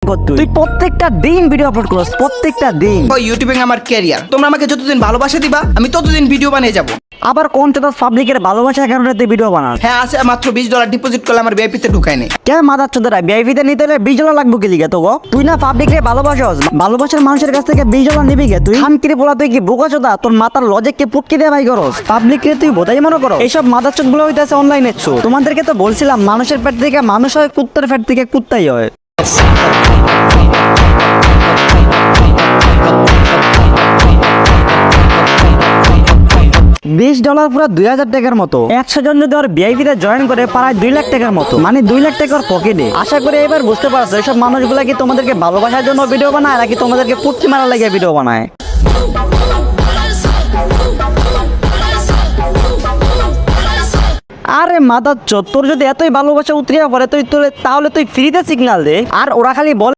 কর তুই প্রত্যেকটা দিন ভিডিও আপলোড করস, প্রত্যেকটা দিন। ওই ইউটিউবিং আমার ক্যারিয়ার, তোমরা আমাকে যতদিন ভালোবাসা দিবা আমি ততদিন ভিডিও বানিয়ে যাবো। আবার কোন তো পাবলিকের ভালোবাসার কারণে তুই ভিডিও বানাস? হ্যাঁ আছে, মাত্র $20 ডিপোজিট করলে আমার ভিআইপিতে ঢুকায় নেই। কে মাদার চোদরা ভিআইপিতে নিতে হলে $20 লাগবে কি লিগে? তো তুই না পাবলিকরে ভালোবাসস, ভালোবাসার মানুষের কাছ থেকে $20 নিবি গে? তুই খানকিরে বলা, তুই কি বোকা চোদা? তোর মাথার লজিককে পুটকে দেয়া ভাই করস। পাবলিকরে তুই বোধাই মনে করো? এইসব মাদার চোদ গুলো হইতেছে অনলাইনে শো। তোমাদেরকে তো বলছিলাম মানুষের পেট থেকে মানুষ হয়, কুত্তার পেট থেকে কুত্তাই হয়। $20 পুরো 2000 টাকার মতো। 100 জন যদি ওর ভিআইপিতে জয়েন করে প্রায় 2 লাখ টাকার মতো, মানে 2 লাখ টাকার পকেটে। আশা করি এবার বুঝতে পারছো এসব মানুষগুলা কি তোমাদেরকে ভালোবাসার জন্য ভিডিও বানায় নাকি তোমাদেরকে পুটকি মারার লাগে ভিডিও বানায়। আরে মাদার চোদ, তোর যদি এতই ভালোবাসা উতরিয়া পড়ে তাহলে তুই ফ্রিতে সিগন্যাল দে। আর ওরা খালি বলে